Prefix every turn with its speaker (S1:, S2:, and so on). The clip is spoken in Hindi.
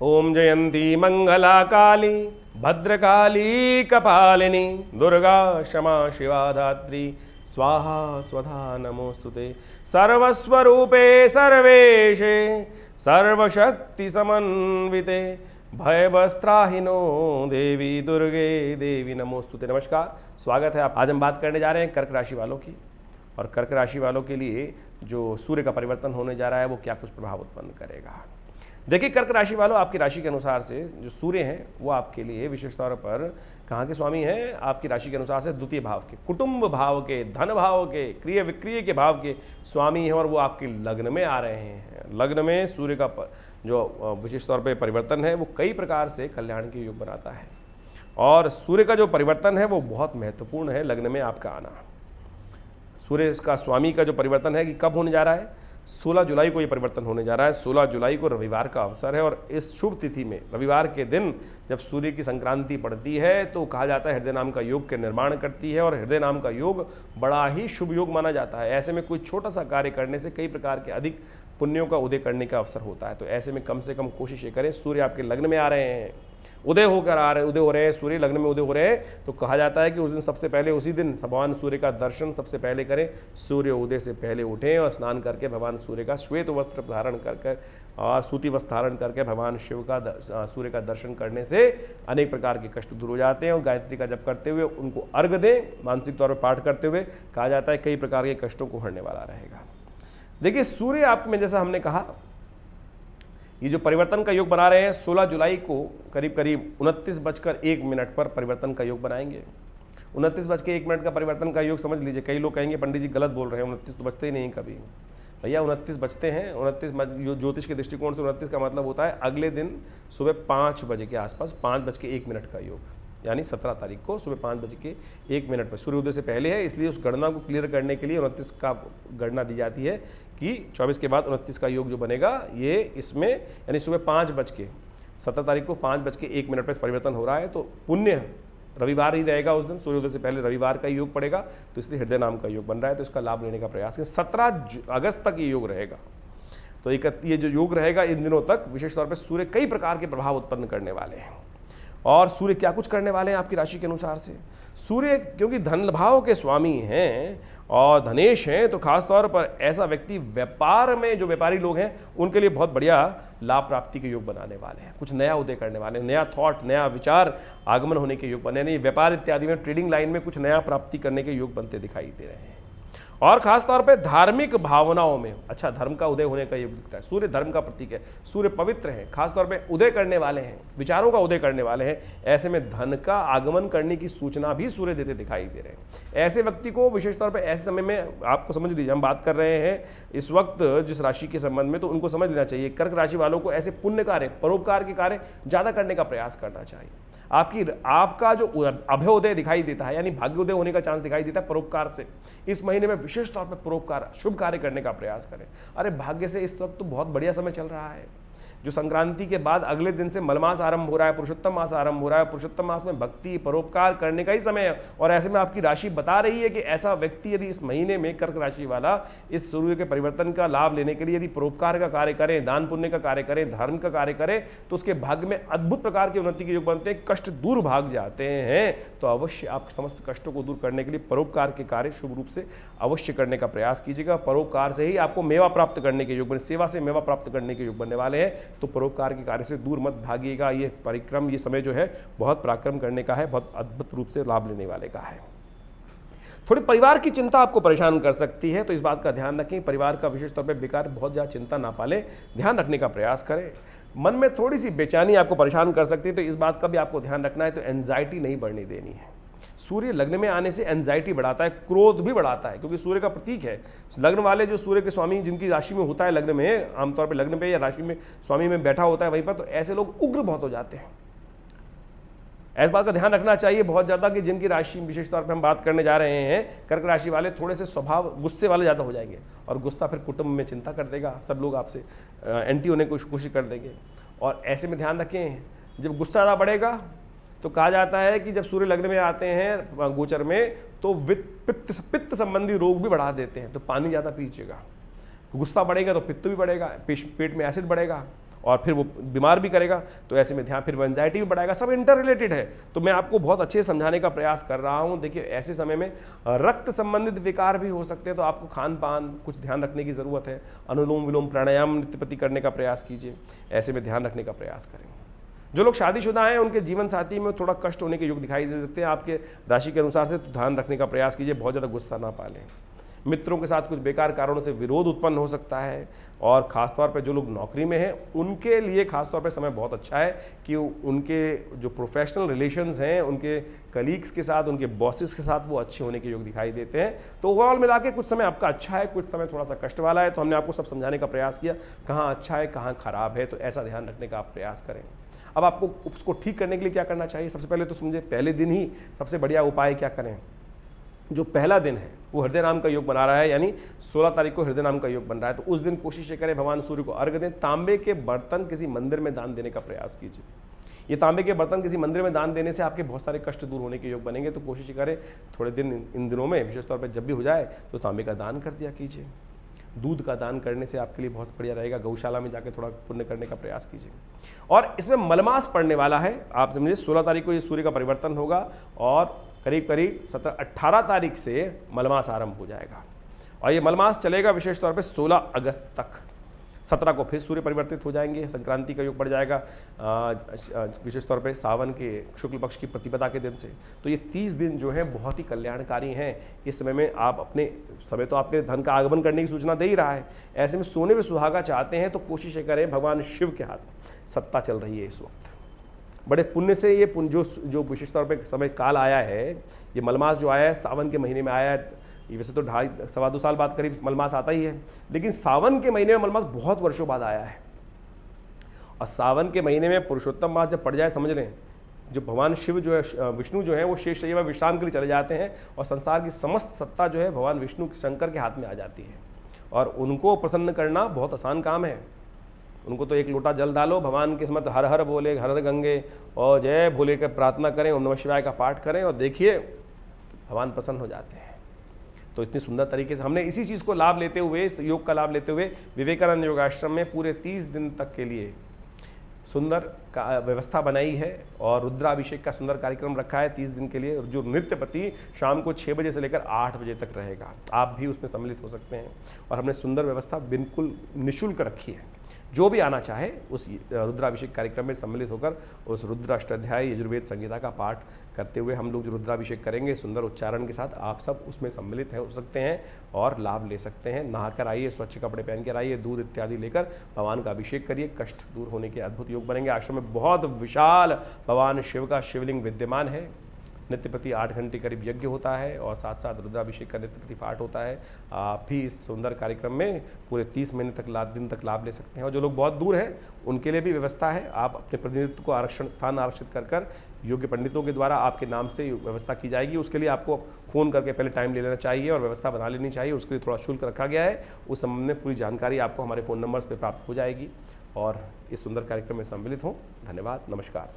S1: ओम जयंती मंगला काली भद्रकाली कपालिनी दुर्गा क्षमा शिवा धात्री स्वाहा स्वधा नमोस्तुते। सर्वस्वरूपे सर्वेशे सर्वशक्ति समन्विते भयवस्त्राहिनो देवी दुर्गे देवी नमोस्तुते। नमस्कार, स्वागत है। आज हम बात करने जा रहे हैं कर्क राशि वालों की, और कर्क राशि वालों के लिए जो सूर्य का परिवर्तन होने जा रहा है वो क्या कुछ प्रभाव उत्पन्न करेगा। देखिए, कर्क राशि वालों, आपकी राशि के अनुसार से जो सूर्य हैं वो आपके लिए विशेष तौर पर कहाँ के स्वामी हैं? आपकी राशि के अनुसार से द्वितीय भाव के, कुटुंब भाव के, धन भाव के, क्रिय विक्रिय के भाव के स्वामी हैं, और वो आपके लग्न में आ रहे हैं। लग्न में सूर्य का जो विशेष तौर पे परिवर्तन है वो कई प्रकार से कल्याण के योग बनाता है, और सूर्य का जो परिवर्तन है वो बहुत महत्वपूर्ण है। लग्न में आपका आना, सूर्य का स्वामी का जो परिवर्तन है कि कब होने जा रहा है? 16 जुलाई को ये परिवर्तन होने जा रहा है। 16 जुलाई को रविवार का अवसर है, और इस शुभ तिथि में रविवार के दिन जब सूर्य की संक्रांति पड़ती है तो कहा जाता है हृदय नाम का योग के निर्माण करती है, और हृदय नाम का योग बड़ा ही शुभ योग माना जाता है। ऐसे में कोई छोटा सा कार्य करने से कई प्रकार के अधिक पुण्यों का उदय करने का अवसर होता है। तो ऐसे में कम से कम कोशिश ये करें, सूर्य आपके लग्न में आ रहे हैं, उदय हो रहे हैं, सूर्य लग्न में उदय हो रहे हैं, तो कहा जाता है कि उस दिन सबसे पहले, उसी दिन भगवान सूर्य का दर्शन सबसे पहले करें। सूर्य उदय से पहले उठें और स्नान करके भगवान सूर्य का श्वेत वस्त्र धारण करके और सूती वस्त्र धारण करके भगवान शिव का सूर्य का दर्शन करने से अनेक प्रकार के कष्ट दूर हो जाते हैं। और गायत्री का जप करते हुए उनको अर्घ दें, मानसिक तौर पर पाठ करते हुए, कहा जाता है कई प्रकार के कष्टों को हरने वाला रहेगा। देखिए, सूर्य आप में, जैसा हमने कहा, ये जो परिवर्तन का योग बना रहे हैं 16 जुलाई को करीब करीब 29:01 पर परिवर्तन का योग बनाएंगे। 29:01 का परिवर्तन का योग समझ लीजिए। कई लोग कहेंगे पंडित जी गलत बोल रहे हैं, 29 तो बचते ही नहीं कभी। भैया 29 बचते हैं। 29 ज्योतिष के दृष्टिकोण से 29 का मतलब होता है अगले दिन सुबह 5 बजे के आसपास, 5:01 का योग, यानी 17 तारीख को सुबह 5:01 पर सूर्योदय से पहले है। इसलिए उस गणना को क्लियर करने के लिए 29 का गणना दी जाती है कि 24 के बाद 29 का योग जो बनेगा ये इसमें, यानी सुबह 17 तारीख को 5:01 पर परिवर्तन हो रहा है। तो पुण्य रविवार ही रहेगा उस दिन, सूर्योदय से पहले रविवार का योग पड़ेगा, तो इसलिए हृदय नाम का योग बन रहा है। तो इसका लाभ लेने का प्रयास करें। 17 अगस्त तक ये योग रहेगा। तो ये जो योग रहेगा इन दिनों तक, विशेष तौर पर सूर्य कई प्रकार के प्रभाव उत्पन्न करने वाले हैं। और सूर्य क्या कुछ करने वाले हैं आपकी राशि के अनुसार से? सूर्य क्योंकि धन भाव के स्वामी हैं और धनेश हैं, तो खास तौर पर ऐसा व्यक्ति व्यापार में, जो व्यापारी लोग हैं उनके लिए बहुत बढ़िया लाभ प्राप्ति के योग बनाने वाले हैं। कुछ नया उदय करने वाले हैं, नया थॉट, नया विचार आगमन होने के योग बने, व्यापार इत्यादि में, ट्रेडिंग लाइन में कुछ नया प्राप्ति करने के योग बनते दिखाई दे रहे हैं। और खास तौर पे धार्मिक भावनाओं में अच्छा धर्म का उदय होने का योग दिखता है। सूर्य धर्म का प्रतीक है, सूर्य पवित्र है, खास तौर पे उदय करने वाले हैं, विचारों का उदय करने वाले हैं। ऐसे में धन का आगमन करने की सूचना भी सूर्य देते दिखाई दे रहे हैं। ऐसे व्यक्ति को विशेष तौर पे ऐसे समय में, आपको समझ लीजिए, हम बात कर रहे हैं इस वक्त जिस राशि के संबंध में, तो उनको समझ लेना चाहिए कर्क राशि वालों को ऐसे पुण्य कार्य, परोपकार के कार्य ज़्यादा करने का प्रयास करना चाहिए। आपका जो अभ्योदय दिखाई देता है, यानी भाग्योदय होने का चांस दिखाई देता है परोपकार से, इस महीने में विशेष तौर पर परोपकार, शुभ कार्य करने का प्रयास करें। अरे भाग्य से इस वक्त तो बहुत बढ़िया समय चल रहा है। जो संक्रांति के बाद अगले दिन से मलमास आरंभ हो रहा है, पुरुषोत्तम मास आरंभ हो रहा है। पुरुषोत्तम मास में भक्ति, परोपकार करने का ही समय है, और ऐसे में आपकी राशि बता रही है कि ऐसा व्यक्ति यदि इस महीने में, कर्क राशि वाला, इस सूर्य के परिवर्तन का लाभ लेने के लिए यदि परोपकार का कार्य करें, दान पुण्य का कार्य करें, धर्म का कार्य करें, तो उसके भाग्य में अद्भुत प्रकार की उन्नति के योग बनते हैं, कष्ट दूर भाग जाते हैं। तो अवश्य आप समस्त कष्टों को दूर करने के लिए परोपकार के कार्य शुभ रूप से अवश्य करने का प्रयास कीजिएगा। परोपकार से ही आपको मेवा प्राप्त करने के योग बने, सेवा से मेवा प्राप्त करने के योग बनने वाले हैं। तो परोपकार के कार्य से दूर मत भागिएगा। ये परिक्रम, ये समय जो है बहुत पराक्रम करने का है, बहुत अद्भुत रूप से लाभ लेने वाले का है। थोड़ी परिवार की चिंता आपको परेशान कर सकती है, तो इस बात का ध्यान रखें। परिवार का विशेष तौर पे बेकार बहुत ज़्यादा चिंता ना पालें, ध्यान रखने का प्रयास करें। मन में थोड़ी सी बेचैनी आपको परेशान कर सकती है, तो इस बात का भी आपको ध्यान रखना है। तो एंजाइटी नहीं बढ़ने देनी है। सूर्य लग्न में आने से एंजाइटी बढ़ाता है, क्रोध भी बढ़ाता है, क्योंकि सूर्य का प्रतीक है। लग्न वाले जो सूर्य के स्वामी, जिनकी राशि में होता है लग्न में, आमतौर पे लग्न पे या राशि में स्वामी में बैठा होता है वहीं पर, तो ऐसे लोग उग्र बहुत हो जाते हैं। इस बात का ध्यान रखना चाहिए बहुत ज़्यादा कि जिनकी राशि, विशेष तौर पर हम बात करने जा रहे हैं, कर्क राशि वाले थोड़े से स्वभाव गुस्से वाले ज़्यादा हो जाएंगे, और गुस्सा फिर कुटुंब में चिंता कर देगा। सब लोग आपसे एंटी होने की कोशिश कर देंगे। और ऐसे में ध्यान रखें, जब गुस्सा ज़्यादा बढ़ेगा तो कहा जाता है कि जब सूर्य लग्न में आते हैं गोचर में, तो पित्त संबंधी रोग भी बढ़ा देते हैं। तो पानी ज़्यादा पीजिएगा। गुस्सा बढ़ेगा तो पित्त भी बढ़ेगा, पेट में एसिड बढ़ेगा, और फिर वो बीमार भी करेगा। तो ऐसे में ध्यान, फिर वो एंजाइटी भी बढ़ाएगा, सब इंटर रिलेटेड है। तो मैं आपको बहुत अच्छे समझाने का प्रयास कर रहा हूँ। देखिए ऐसे समय में रक्त संबंधित विकार भी हो सकते हैं, तो आपको खान पान कुछ ध्यान रखने की ज़रूरत है। अनुलोम विलोम प्राणायाम नित्यप्रति करने का प्रयास कीजिए, ऐसे में ध्यान रखने का प्रयास करें। जो लोग शादीशुदा हैं उनके जीवन साथी में थोड़ा कष्ट होने के योग दिखाई दे सकते हैं आपके राशि के अनुसार से, तो ध्यान रखने का प्रयास कीजिए, बहुत ज़्यादा गुस्सा ना पालें। मित्रों के साथ कुछ बेकार कारणों से विरोध उत्पन्न हो सकता है, और ख़ासतौर पे जो लोग नौकरी में हैं उनके लिए खासतौर पे समय बहुत अच्छा है कि उनके जो प्रोफेशनल रिलेशंस हैं उनके कलीग्स के साथ, उनके बॉसेस के साथ वो अच्छे होने के योग दिखाई देते हैं। तो ओवरऑल मिला के कुछ समय आपका अच्छा है, कुछ समय थोड़ा सा कष्ट वाला है। तो हमने आपको सब समझाने का प्रयास किया, कहाँ अच्छा है कहाँ खराब है, तो ऐसा ध्यान रखने का आप प्रयास करें। अब आपको उसको ठीक करने के लिए क्या करना चाहिए? सबसे पहले तो समझे, पहले दिन ही सबसे बढ़िया उपाय क्या करें। जो पहला दिन है वो हृदय नाम का योग बना रहा है, यानी 16 तारीख को हृदय नाम का योग बन रहा है, तो उस दिन कोशिश करें भगवान सूर्य को अर्घ दें। तांबे के बर्तन किसी मंदिर में दान देने का प्रयास कीजिए। ये तांबे के बर्तन किसी मंदिर में दान देने से आपके बहुत सारे कष्ट दूर होने के योग बनेंगे। तो कोशिश करें थोड़े दिन, इन दिनों में विशेष तौर पर जब भी हो जाए तो तांबे का दान कर दिया कीजिए। दूध का दान करने से आपके लिए बहुत बढ़िया रहेगा। गौशाला में जाकर थोड़ा पुण्य करने का प्रयास कीजिए। और इसमें मलमास पड़ने वाला है, आप समझिए 16 तारीख को ये सूर्य का परिवर्तन होगा और करीब करीब 17-18 तारीख से मलमास आरंभ हो जाएगा, और ये मलमास चलेगा विशेष तौर पे 16 अगस्त तक। 17 को फिर सूर्य परिवर्तित हो जाएंगे, संक्रांति का योग पड़ जाएगा विशेष तौर पे सावन के शुक्ल पक्ष की प्रतिपदा के दिन से। तो ये 30 दिन जो है बहुत ही कल्याणकारी हैं। इस समय में आप अपने समय तो आपके धन का आगमन करने की सूचना दे ही रहा है, ऐसे में सोने में सुहागा चाहते हैं तो कोशिश करें, भगवान शिव के हाथ सत्ता चल रही है इस वक्त। बड़े पुण्य से ये पुण्य जो विशेष तौर पर समय काल आया है, ये मलमास जो आया है सावन के महीने में आया है। ये वैसे तो 2.5-2.25 साल बाद करीब मलमास आता ही है, लेकिन सावन के महीने में मलमास बहुत वर्षों बाद आया है। और सावन के महीने में पुरुषोत्तम मास जब पड़ जाए, समझ लें जो भगवान शिव जो है, विष्णु जो है वो शेष शैया विश्राम के लिए चले जाते हैं, और संसार की समस्त सत्ता जो है भगवान विष्णु शंकर के हाथ में आ जाती है। और उनको प्रसन्न करना बहुत आसान काम है। उनको तो एक लोटा जल डालो, भगवान के समर्थ हर हर बोले, हर हर गंगे और जय भोले का प्रार्थना करें, ओम नमः शिवाय का पाठ करें, और देखिए भगवान प्रसन्न हो जाते हैं। तो इतनी सुंदर तरीके से हमने इसी चीज़ को लाभ लेते हुए, इस योग का लाभ लेते हुए विवेकानंद योगाश्रम में पूरे 30 दिन तक के लिए सुंदर व्यवस्था बनाई है, और रुद्राभिषेक का सुंदर कार्यक्रम रखा है 30 दिन के लिए, जो नित्यप्रति शाम को 6 बजे से लेकर 8 बजे तक रहेगा। आप भी उसमें सम्मिलित हो सकते हैं, और हमने सुंदर व्यवस्था बिल्कुल निःशुल्क रखी है। जो भी आना चाहे उस रुद्राभिषेक कार्यक्रम में सम्मिलित होकर उस रुद्र अष्टाध्यायी यजुर्वेद संहिता का पाठ करते हुए हम लोग जो रुद्राभिषेक करेंगे सुंदर उच्चारण के साथ, आप सब उसमें सम्मिलित हो सकते हैं और लाभ ले सकते हैं। नहाकर आइए, स्वच्छ कपड़े पहन कर आइए, दूध इत्यादि लेकर भगवान का अभिषेक करिए, कष्ट दूर होने के अद्भुत योग बनेंगे। आश्रम में बहुत विशाल भगवान शिव का शिवलिंग विद्यमान है। नित्य प्रति 8 घंटे करीब यज्ञ होता है, और साथ साथ रुद्राभिषेक का नित्य प्रति पाठ होता है। आप भी इस सुंदर कार्यक्रम में पूरे 30 महीने तक दिन तक लाभ ले सकते हैं। और जो लोग बहुत दूर हैं उनके लिए भी व्यवस्था है। आप अपने प्रतिनिधित्व को स्थान आरक्षित कर योग्य पंडितों के द्वारा आपके नाम से व्यवस्था की जाएगी। उसके लिए आपको फ़ोन करके पहले टाइम ले लेना चाहिए और व्यवस्था बना लेनी चाहिए। उसके लिए थोड़ा शुल्क रखा गया है, उस संबंध में पूरी जानकारी आपको हमारे फ़ोन नंबर्स पर प्राप्त हो जाएगी। और इस सुंदर कार्यक्रम में सम्मिलित हों। धन्यवाद, नमस्कार।